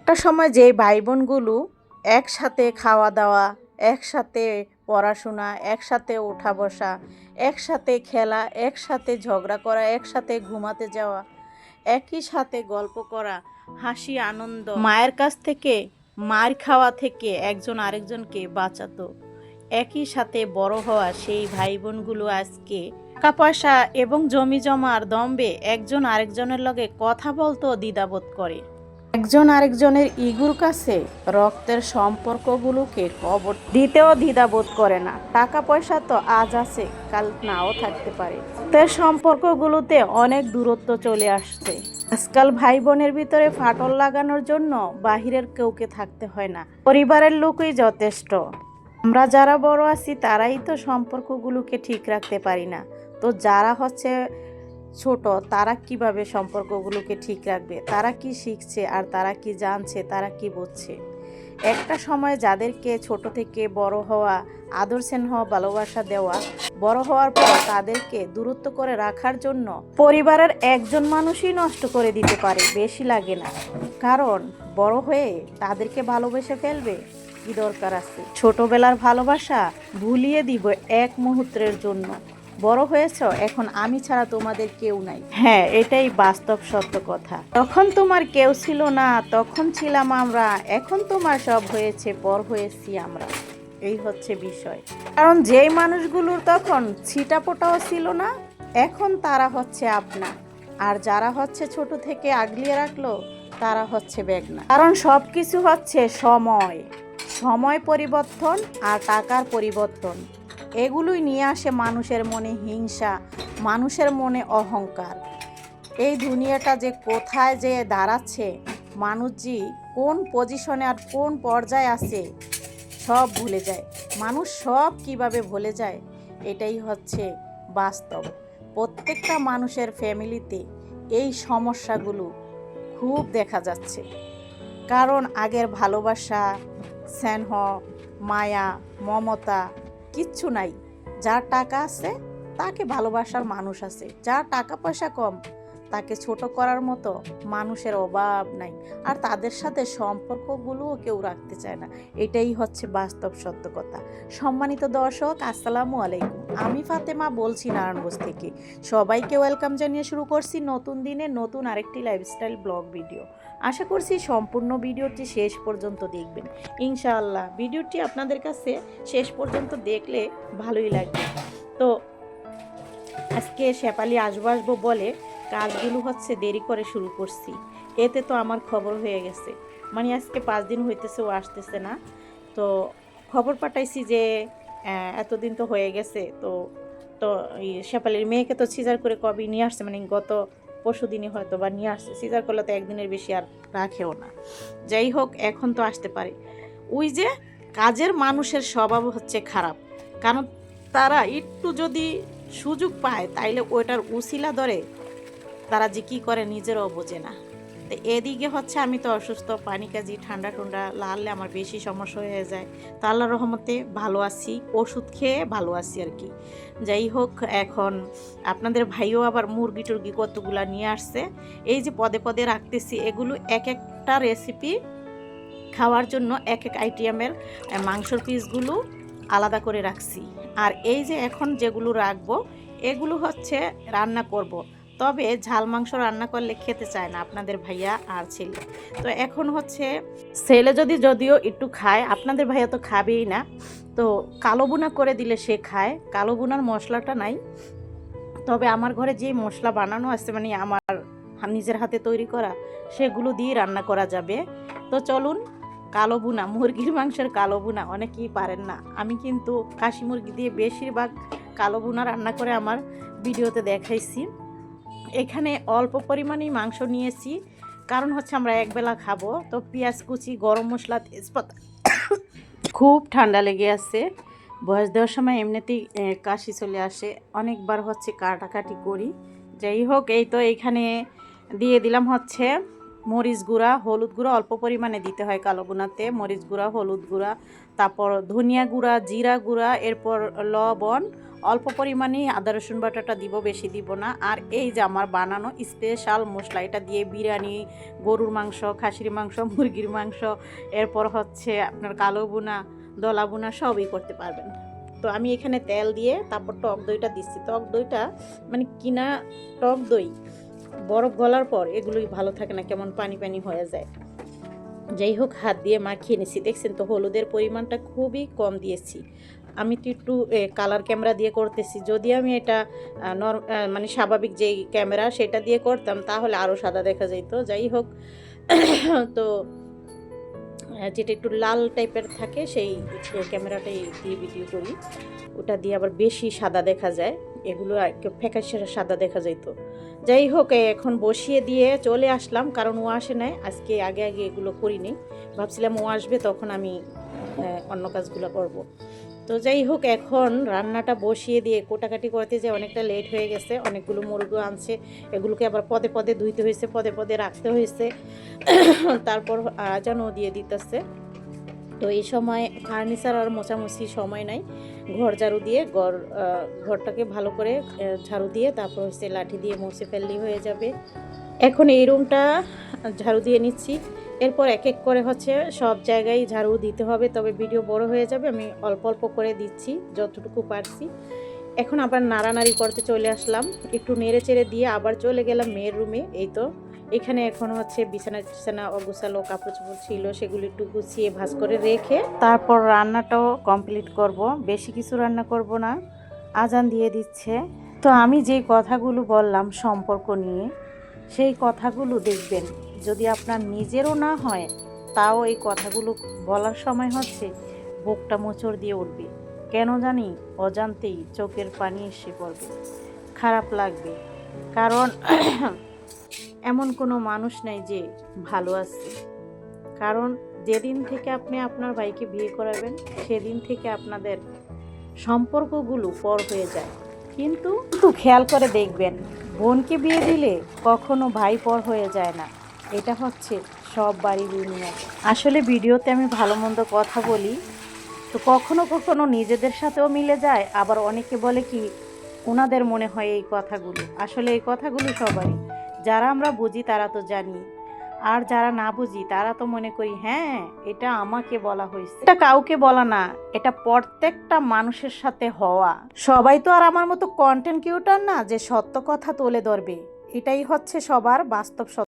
একটা সময় যে ভাই বোনগুলো একসাথে খাওয়া দাওয়া, একসাথে পড়াশোনা, একসাথে ওঠা বসা, একসাথে খেলা, একসাথে ঝগড়া করা, একসাথে ঘুমাতে যাওয়া, একই সাথে গল্প করা, হাসি আনন্দ, মায়ের কাছ থেকে মার খাওয়া থেকে একজন আরেকজনকে বাঁচাতো, একই সাথে বড় হওয়া সেই ভাই বোনগুলো আজকে টাকা পয়সা এবং জমি জমার দম্বে একজন আরেকজনের লগে কথা বলতেও দ্বিধাবোধ করে। একজন আরেকজনের ইগুর কাছে রক্তের সম্পর্কগুলোকে কবর দিতেও দ্বিধাবোধ করে না। টাকা পয়সা তো আজ আছে, কাল নাও থাকতে পারে। রক্তের সম্পর্কগুলোতে অনেক দূরত্ব চলে আসছে। আজকাল ভাই বোনের ভিতরে ফাটল লাগানোর জন্য বাহিরের কাউকে থাকতে হয় না, পরিবারের লোকই যথেষ্ট। আমরা যারা বড় আছি তারাই তো সম্পর্কগুলোকে ঠিক রাখতে পারি না, তো যারা হচ্ছে ছোট তারা কিভাবে সম্পর্কগুলোকে ঠিক রাখবে? তারা কি শিখছে আর তারা কি জানছে, তারা কি বুঝছে? একটা সময় যাদেরকে ছোট থেকে বড় হওয়া, আদর স্নেহ ভালোবাসা দেওয়া, বড় হওয়ার পর তাদেরকে দূরত্ব করে রাখার জন্য পরিবারের একজন মানুষই নষ্ট করে দিতে পারে, বেশি লাগে না। কারণ বড় হয়ে তাদেরকে ভালোবেসে ফেলবে, কি দরকার আছে? ছোটবেলার ভালোবাসা ভুলিয়ে দিব এক মুহূর্তের জন্য। বড় হয়েছ, এখন আমি ছাড়া তোমাদের কেউ নাই। হ্যাঁ, এটাই বাস্তব সত্য কথা। তখন তোমার কেউ ছিল না, তখন ছিলাম আমরা। এখন তোমার সব হয়েছে, পর হয়েছি আমরা। এই হচ্ছে বিষয়। কারণ যেই মানুষগুলোর তখন ছিটাপোটাও ছিল না, এখন তারা হচ্ছে আপনা। আর যারা হচ্ছে ছোট থেকে আগলিয়ে রাখলো, তারা হচ্ছে বেগনা। কারণ সব কিছু হচ্ছে সময়, সময় পরিবর্তন আর টাকার পরিবর্তন, এগুলোই নিয়ে আসে মানুষের মনে হিংসা, মানুষের মনে অহংকার। এই দুনিয়াটা যে কোথায় যে দাঁড়াচ্ছে, মানুষ যে কোন পজিশনে আর কোন পর্যায়ে আছে সব ভুলে যায়। মানুষ সব কিভাবে ভুলে যায়, এটাই হচ্ছে বাস্তব। প্রত্যেকটা মানুষের ফ্যামিলিতে এই সমস্যাগুলো খুব দেখা যাচ্ছে। কারণ আগের ভালোবাসা, স্নেহ, মায়া, মমতা কিচ্ছু নাই। যার টাকা আছে তাকে ভালোবাসার মানুষ আছে, যার টাকা পয়সা কম তাকে ছোট করার মতো মানুষের অভাব নাই। আর তাদের সাথে সম্পর্কগুলোও কেউ রাখতে চায় না। এটাই হচ্ছে বাস্তব সত্য কথা। সম্মানিত দর্শক, আসসালামু আলাইকুম। আমি ফাতেমা বলছি নারায়ণগঞ্জ থেকে। সবাইকে ওয়েলকাম জানিয়ে শুরু করছি নতুন দিনে নতুন আরেকটি লাইফস্টাইল ব্লগ ভিডিও। আশা করছি সম্পূর্ণ ভিডিওটি শেষ পর্যন্ত দেখবেন ইনশাআল্লাহ। ভিডিওটি আপনাদের কাছে শেষ পর্যন্ত দেখলে ভালোই লাগবে। তো আজকে শেফালি আসবো বলে কাজগুলো হচ্ছে দেরি করে শুরু করছি। এতে তো আমার খবর হয়ে গেছে, মানে আজকে 5 দিন হইতেছে ও আসতেছে না। তো খবর পাঠাইছি যে এতদিন তো হয়ে গেছে। তো তো শেফালির মেয়েকে তো সিজার করে কবে নিয়ে আসছে, মানে গত পরশু দিনই হয়তো বা নিয়ে আসছে। সিজার করলে তো একদিনের বেশি আর রাখেও না। যাই হোক, এখন তো আসতে পারে। ওই যে কাজের মানুষের স্বভাব হচ্ছে খারাপ, কারণ তারা একটু যদি সুযোগ পায় তাইলে ওইটার উছিলা ধরে তারা যে কী করে নিজেরও বোঝে না। তো এদিকে হচ্ছে আমি তো অসুস্থ, পানি কাজি ঠান্ডা ঠান্ডা লাগলে আমার বেশি সমস্যা হয়ে যায়। তো আল্লাহর রহমতে ভালো আছি, ওষুধ খেয়ে ভালো আছি আর কি। যাই হোক, এখন আপনাদের ভাইও আবার মুরগি টুরগি কতগুলা নিয়ে আসছে। এই যে পদে পদে রাখতেছি, এগুলো এক একটা রেসিপি খাওয়ার জন্য এক এক আইটেমের মাংসর পিসগুলো আলাদা করে রাখছি। আর এই যে এখন যেগুলো রাখবো এগুলো হচ্ছে রান্না করব। তবে ঝাল মাংস রান্না করলে খেতে চায় না আপনাদের ভাইয়া আর ছেলে। তো এখন হচ্ছে ছেলে যদিও একটু খায়, আপনাদের ভাইয়া তো খাবেই না। তো কালো বুনা করে দিলে সে খায়। কালো বুনার মশলাটা নাই, তবে আমার ঘরে যে মশলা বানানো আছে, মানে আমার নিজের হাতে তৈরি করা, সেগুলো দিয়ে রান্না করা যাবে। তো চলুন, কালো বুনা মুরগির মাংসের কালো বুনা অনেকেই পারেন না। আমি কিন্তু খাসি মুরগি দিয়ে বেশিরভাগ কালো বুনা রান্না করে আমার ভিডিওতে দেখাইছি। এখানে অল্প পরিমাণেই মাংস নিয়েছি, কারণ হচ্ছে আমরা একবেলা খাবো। তো পেঁয়াজ কুচি, গরম মশলা, তেজপাতা। খুব ঠান্ডা লেগে আছে, বয়স দেওয়ার সময় এমনিতেই কাশি চলে আসে, অনেকবার হচ্ছে কাটাকাটি করি। যাই হোক, এই তো এইখানে দিয়ে দিলাম হচ্ছে মরিচ গুঁড়া, হলুদ গুঁড়া অল্প পরিমাণে দিতে হয় কালো বুনাতে। মরিচ গুঁড়া, হলুদ গুঁড়া, তারপর ধনিয়া গুঁড়া, জিরা গুঁড়া, এরপর লবণ, অল্প পরিমাণেই আদা রসুন বাটাটা দিব, বেশি দিব না। আর এই যে আমার বানানো স্পেশাল মশলা, এটা দিয়ে বিরিয়ানি, গরুর মাংস, খাসির মাংস, মুরগির মাংস, এরপর হচ্ছে আপনার কালো বুনা, দলা বুনা সবই করতে পারবেন। তো আমি এখানে তেল দিয়ে তারপর টক দইটা দিচ্ছি। টক দইটা মানে কিনা টক দই বরফ গলার পর এগুলোই ভালো থাকে না, কেমন পানি পানি হয়ে যায়। যাই হোক, হাত দিয়ে মাখিয়ে নিচ্ছি। দেখছেন তো হলুদের পরিমাণটা খুবই কম দিয়েছি। আমি তো একটু কালার ক্যামেরা দিয়ে করতেছি। যদি আমি এটা মানে স্বাভাবিক যেই ক্যামেরা সেটা দিয়ে করতাম তাহলে আরও সাদা দেখা যেত। যাই হোক, তো যেটা একটু লাল টাইপের থাকে সেই ক্যামেরাটাই দিয়ে ভিডিও করি, ওটা দিয়ে আবার বেশি সাদা দেখা যায়, এগুলো ফ্যাকাশে সাদা দেখা যাইতো। যাই হোক, এখন বসিয়ে দিয়ে চলে আসলাম, কারণ ও আসে নাই আজকে। আগে আগে এগুলো করিনি, ভাবছিলাম ও আসবে তখন আমি অন্য কাজগুলো করব। তো যাই হোক, এখন রান্নাটা বসিয়ে দিয়ে কোটাকাটি করতে যে অনেকটা লেট হয়ে গেছে। অনেকগুলো মুরগি আনছে, এগুলোকে আবার পদে পদে ধুইতে হয়েছে, পদে পদে রাখতে হয়েছে। তারপর আজানও দিয়ে দিতেছে। তো এই সময় ফার্নিচার আর মোছামুছি সময় নাই, ঘর ঝাড়ু দিয়ে ঘরটাকে ভালো করে ঝাড়ু দিয়ে তারপর হচ্ছে লাঠি দিয়ে মুছে ফেললেই হয়ে যাবে। এখন এই রুমটা ঝাড়ু দিয়ে নিচ্ছি, এরপর এক এক করে হচ্ছে সব জায়গায় ঝাড়ু দিতে হবে। তবে ভিডিও বড় হয়ে যাবে, আমি অল্প অল্প করে দিচ্ছি যতটুকু পারছি। এখন আবার নাড়ানাড়ি করতে চলে আসলাম, একটু নেড়ে চেড়ে দিয়ে আবার চলে গেলাম মেয়ের রুমে। এই তো এখানে এখন হচ্ছে বিছানা অগুছালো কাপড় চোপড় ছিল, সেগুলো একটু গুছিয়ে ভাঁজ করে রেখে তারপর রান্নাটাও কমপ্লিট করব। বেশি কিছু রান্না করব না, আজান দিয়ে দিচ্ছে। তো আমি যে কথাগুলো বললাম সম্পর্ক নিয়ে, সেই কথাগুলো দেখবেন যদি আপনার নিজেরও না হয়, তাও এই কথাগুলো বলার সময় হচ্ছে বুকটা মোচড় দিয়ে উঠবে। কেন জানি অজান্তেই চোখের পানি এসে পড়বে, খারাপ লাগবে। কারণ এমন কোনো মানুষ নাই যে ভালো আছে। কারণ যেদিন থেকে আপনি আপনার ভাইকে বিয়ে করাবেন সেদিন থেকে আপনাদের সম্পর্কগুলো পর হয়ে যায়। কিন্তু খেয়াল করে দেখবেন, বোনকে বিয়ে দিলে কখনো ভাই পর হয়ে যায় না। এটা হচ্ছে সব বাড়ির নিয়ম। আসলে ভিডিওতে আমি ভালো মন্দ কথা বলি, তো কখনো কখনো নিজেদের সাথেও মিলে যায়, আবার অনেকে বলে কি ওনাদের মনে হয় এই কথাগুলো। আসলে এই কথাগুলো সবারই, যারা আমরা বুঝি তারা তো জানি, আর যারা না বুঝি তারা তো মনে করি হ্যাঁ এটা আমাকে বলা হয়েছে। এটা কাউকে বলা না, এটা প্রত্যেকটা মানুষের সাথে হওয়া। সবাই তো আর আমার মতো কন্টেন্ট ক্রিয়েটর না যে সত্য কথা তুলে ধরবে। এটাই হচ্ছে সবার বাস্তব সত্য।